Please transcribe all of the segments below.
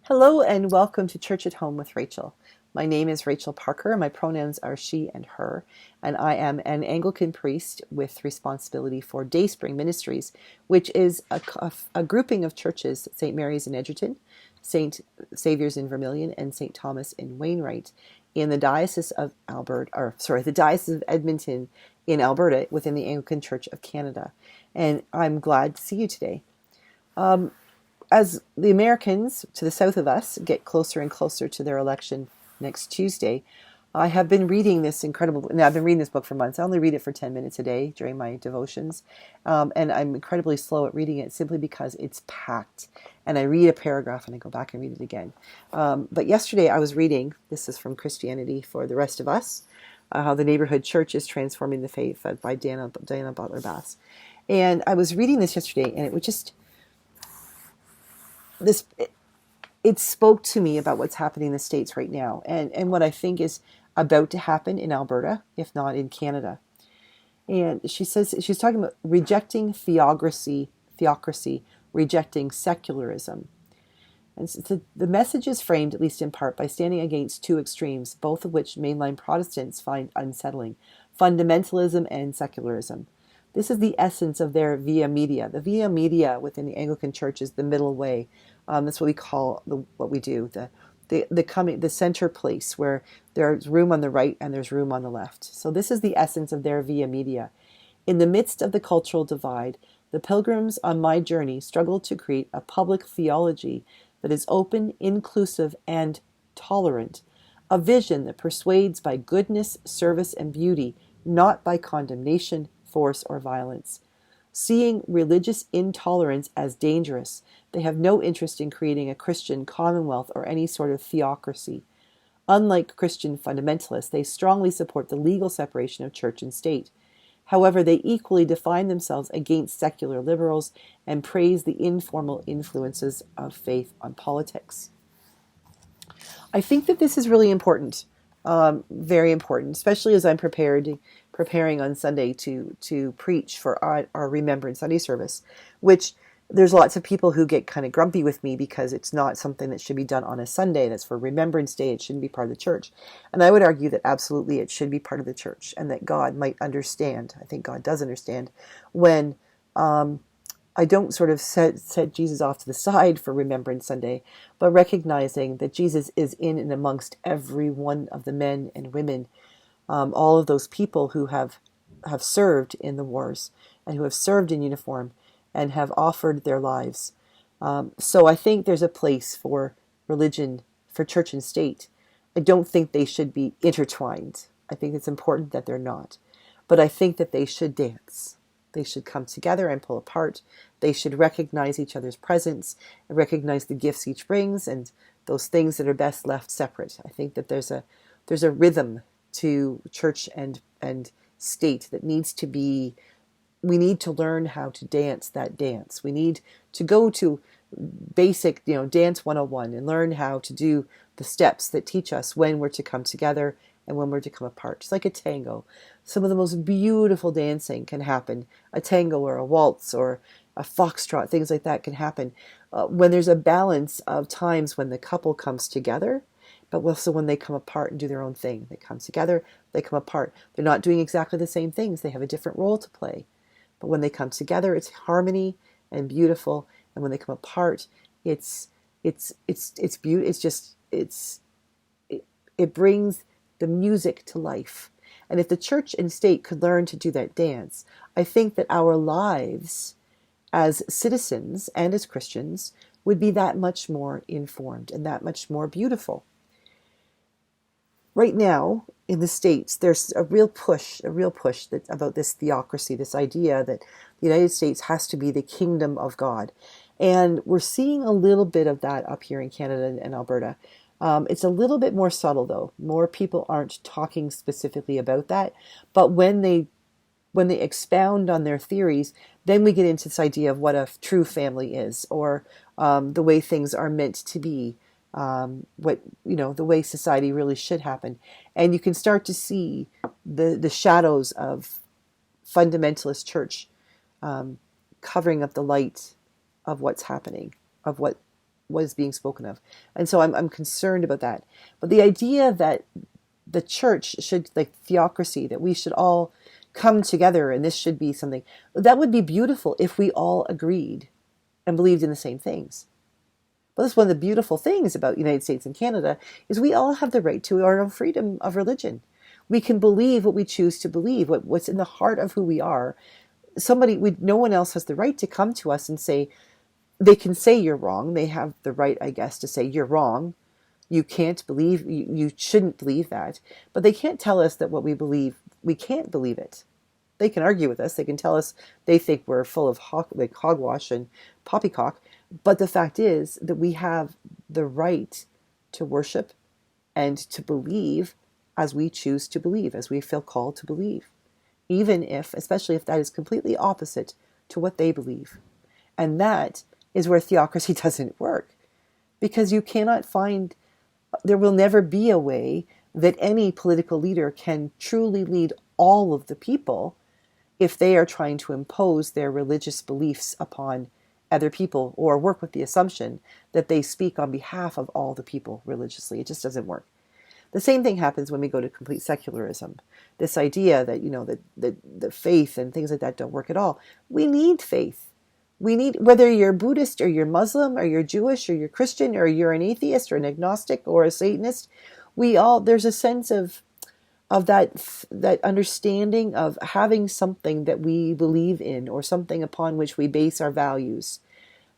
Hello and welcome to Church at Home with Rachel. My name is Rachel Parker and my pronouns are she and her, and I am an Anglican priest with responsibility for Dayspring Ministries, which is a grouping of churches, St. Mary's in Edgerton, St. Saviour's in Vermilion, and St. Thomas in Wainwright in the Diocese of the Diocese of Edmonton in Alberta within the Anglican Church of Canada. And I'm glad to see you today. As the Americans to the south of us get closer and closer to their election next Tuesday, I have been reading this incredible. Now, I've been reading this book for months. I only read it for 10 minutes a day during my devotions, and I'm incredibly slow at reading it simply because it's packed. And I read a paragraph and I go back and read it again. But yesterday I was reading. This is from Christianity for the Rest of Us, how the neighborhood church is transforming the faith by Diana Butler Bass. And I was reading this yesterday, and it was just this. It spoke to me about what's happening in the States right now, and what I think is about to happen in Alberta, if not in Canada. And she says she's talking about rejecting theocracy, rejecting secularism. And so the message is framed, at least in part, by standing against two extremes, both of which mainline Protestants find unsettling: fundamentalism and secularism. This is the essence of their via media. The via media within the Anglican Church is the middle way. That's what we call what we do, the center place where there's room on the right and there's room on the left. So this is the essence of their via media. In the midst of the cultural divide, the pilgrims on my journey struggled to create a public theology that is open, inclusive, and tolerant. A vision that persuades by goodness, service, and beauty, not by condemnation, force, or violence. Seeing religious intolerance as dangerous, they have no interest in creating a Christian commonwealth or any sort of theocracy. Unlike Christian fundamentalists, they strongly support the legal separation of church and state. However, they equally define themselves against secular liberals and praise the informal influences of faith on politics. I think that this is really important, very important, especially as I'm preparing on Sunday to preach for our Remembrance Sunday service, which there's lots of people who get kind of grumpy with me because it's not something that should be done on a Sunday. That's for Remembrance Day. It shouldn't be part of the church. And I would argue that absolutely it should be part of the church, and that God might understand. I think God does understand when I don't sort of set Jesus off to the side for Remembrance Sunday, but recognizing that Jesus is in and amongst every one of the men and women, all of those people who have served in the wars and who have served in uniform and have offered their lives. So I think there's a place for religion, for church and state. I don't think they should be intertwined. I think it's important that they're not. But I think that they should dance. They should come together and pull apart. They should recognize each other's presence and recognize the gifts each brings and those things that are best left separate. I think that there's a rhythm to church and state that needs to be. We need to learn how to dance that dance. We need to go to basic, Dance 101 and learn how to do the steps that teach us when we're to come together and when we're to come apart. It's like a tango. Some of the most beautiful dancing can happen. A tango or a waltz or a foxtrot, things like that can happen when there's a balance of times when the couple comes together, but also when they come apart and do their own thing. They come together, they come apart. They're not doing exactly the same things. They have a different role to play. But when they come together, it's harmony and beautiful. And when they come apart, it's beauty. It brings the music to life. And if the church and state could learn to do that dance, I think that our lives as citizens and as Christians would be that much more informed and that much more beautiful. Right now, in the States, there's a real push that about this theocracy, this idea that the United States has to be the kingdom of God. And we're seeing a little bit of that up here in Canada and Alberta. It's a little bit more subtle, though. More people aren't talking specifically about that. But when they expound on their theories, then we get into this idea of what a true family is, or the way things are meant to be. The way society really should happen. And you can start to see the shadows of fundamentalist church covering up the light of what's happening, of what what is being spoken of. And so I'm concerned about that. But the idea that the church should, like theocracy, that we should all come together and this should be something, that would be beautiful if we all agreed and believed in the same things. But that's one of the beautiful things about the United States and Canada is we all have the right to our own freedom of religion. We can believe what we choose to believe, what's in the heart of who we are. No one else has the right to come to us and say, they can say you're wrong. They have the right, I guess, to say you're wrong. You can't believe, you shouldn't believe that. But they can't tell us that what we believe, we can't believe it. They can argue with us. They can tell us they think we're full of hogwash and poppycock. But the fact is that we have the right to worship and to believe as we choose to believe, as we feel called to believe. Even if, especially if that is completely opposite to what they believe. And that is where theocracy doesn't work. Because you cannot find, there will never be a way that any political leader can truly lead all of the people if they are trying to impose their religious beliefs upon other people or work with the assumption that they speak on behalf of all the people religiously. It just doesn't work. The same thing happens when we go to complete secularism. This idea that, that faith and things like that don't work at all. We need faith. We need, whether you're Buddhist or you're Muslim or you're Jewish or you're Christian or you're an atheist or an agnostic or a Satanist, there's a sense of that understanding of having something that we believe in or something upon which we base our values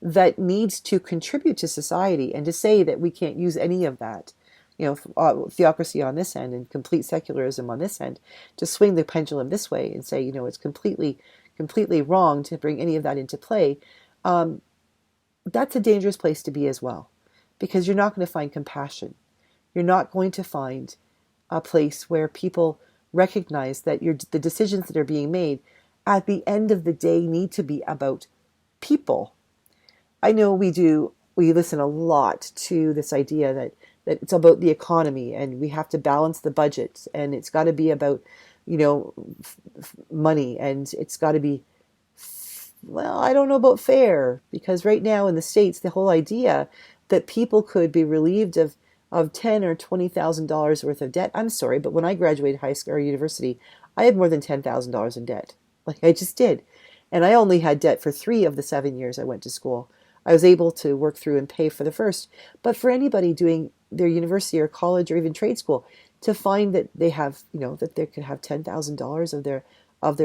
that needs to contribute to society, and to say that we can't use any of that, theocracy on this end and complete secularism on this end, to swing the pendulum this way and say, it's completely wrong to bring any of that into play, that's a dangerous place to be as well, because you're not going to find compassion. You're not going to find a place where people recognize that the decisions that are being made at the end of the day need to be about people. I know we listen a lot to this idea that it's about the economy and we have to balance the budget and it's got to be about, money, and it's got to be, well, I don't know about fair, because right now in the States, the whole idea that people could be relieved of $10,000 or $20,000 worth of debt. I'm sorry, but when I graduated high school or university, I had more than $10,000 in debt. Like, I just did. And I only had debt for 3 of the 7 years I went to school. I was able to work through and pay for the first. But for anybody doing their university or college or even trade school, to find that they have, that they could have $10,000 of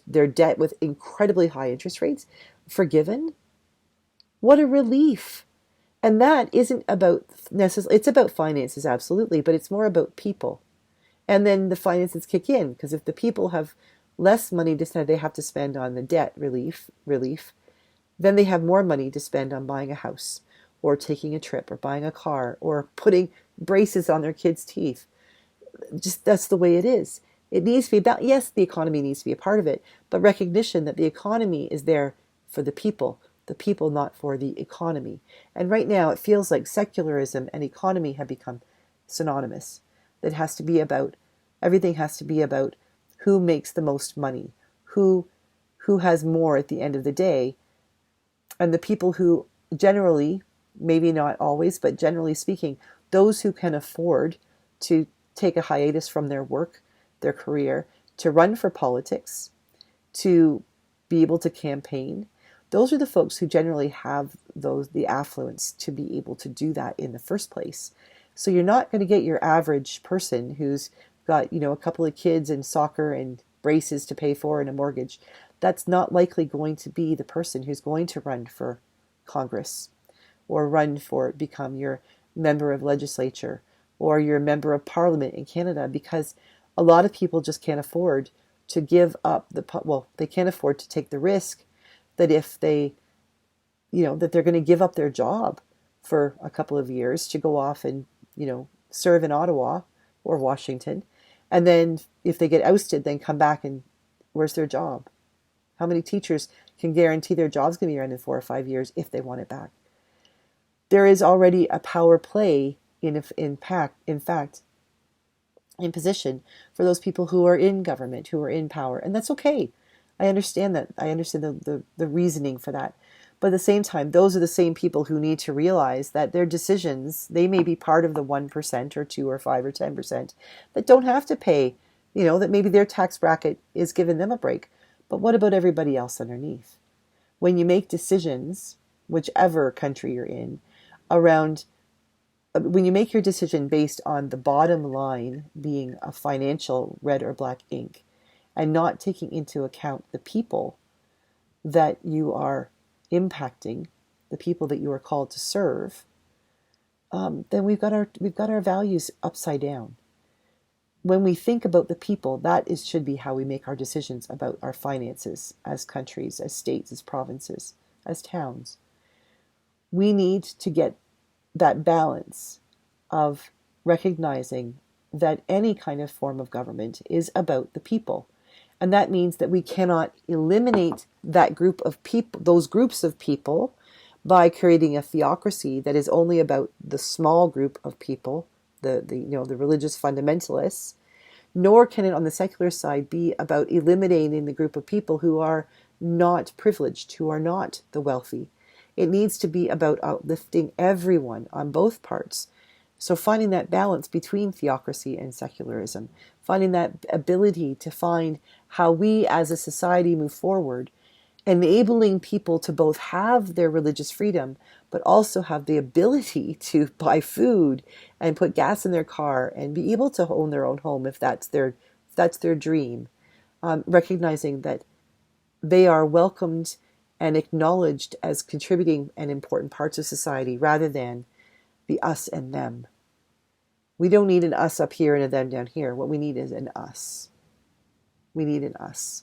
their debt with incredibly high interest rates forgiven, what a relief. And that isn't about necessarily, it's about finances, absolutely, but it's more about people. And then the finances kick in, because if the people have less money to spend, they have to spend on the debt relief, then they have more money to spend on buying a house or taking a trip or buying a car or putting braces on their kids' teeth. Just that's the way it is. It needs to be about, yes, the economy needs to be a part of it, but recognition that the economy is there for the people not for the economy. And right now it feels like secularism and economy have become synonymous. That has to be about, everything has to be about who makes the most money, who has more at the end of the day. And the people who generally, maybe not always, but generally speaking, those who can afford to take a hiatus from their work, their career, to run for politics, to be able to campaign, those are the folks who generally have the affluence to be able to do that in the first place. So you're not going to get your average person who's got, a couple of kids and soccer and braces to pay for and a mortgage. That's not likely going to be the person who's going to run for Congress or become your member of legislature or your member of parliament in Canada, because a lot of people just can't afford to give up they can't afford to take the risk that if they, that they're going to give up their job for a couple of years to go off and, serve in Ottawa or Washington. And then if they get ousted, then come back and where's their job? How many teachers can guarantee their job's going to be around in 4 or 5 years if they want it back? There is already a power play in position for those people who are in government, who are in power. And that's okay. I understand that. I understand the reasoning for that. But at the same time, those are the same people who need to realize that their decisions, they may be part of the 1% or 2 or 5 or 10% that don't have to pay, that maybe their tax bracket is giving them a break. But what about everybody else underneath? When you make decisions, whichever country you're in, around when you make your decision based on the bottom line being a financial red or black ink and not taking into account the people that you are impacting, the people that you are called to serve, then we've got our values upside down. When we think about the people, should be how we make our decisions about our finances as countries, as states, as provinces, as towns. We need to get that balance of recognizing that any kind of form of government is about the people. And that means that we cannot eliminate that group of people, those groups of people, by creating a theocracy that is only about the small group of people, the religious fundamentalists, nor can it on the secular side be about eliminating the group of people who are not privileged, who are not the wealthy. It needs to be about uplifting everyone on both parts. So finding that balance between theocracy and secularism, finding that ability to find how we as a society move forward, enabling people to both have their religious freedom, but also have the ability to buy food and put gas in their car and be able to own their own home if that's their dream. Recognizing that they are welcomed and acknowledged as contributing and important parts of society rather than the us and them. We don't need an us up here and a them down here. What we need is an us. We need an us.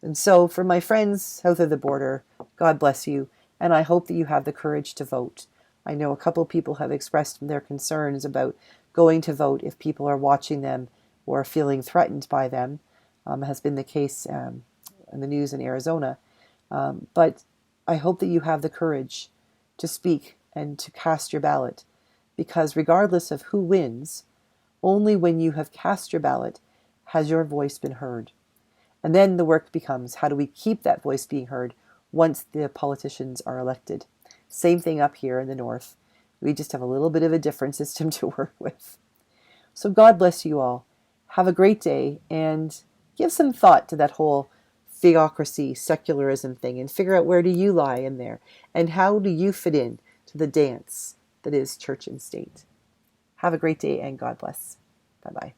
And so for my friends south of the border, God bless you. And I hope that you have the courage to vote. I know a couple of people have expressed their concerns about going to vote if people are watching them or feeling threatened by them. Has been the case in the news in Arizona. But I hope that you have the courage to speak and to cast your ballot, because regardless of who wins, only when you have cast your ballot has your voice been heard. And then the work becomes, how do we keep that voice being heard once the politicians are elected? Same thing up here in the north. We just have a little bit of a different system to work with. So God bless you all. Have a great day and give some thought to that whole theocracy, secularism thing, and figure out where do you lie in there and how do you fit in to the dance that is church and state. Have a great day and God bless. Bye-bye.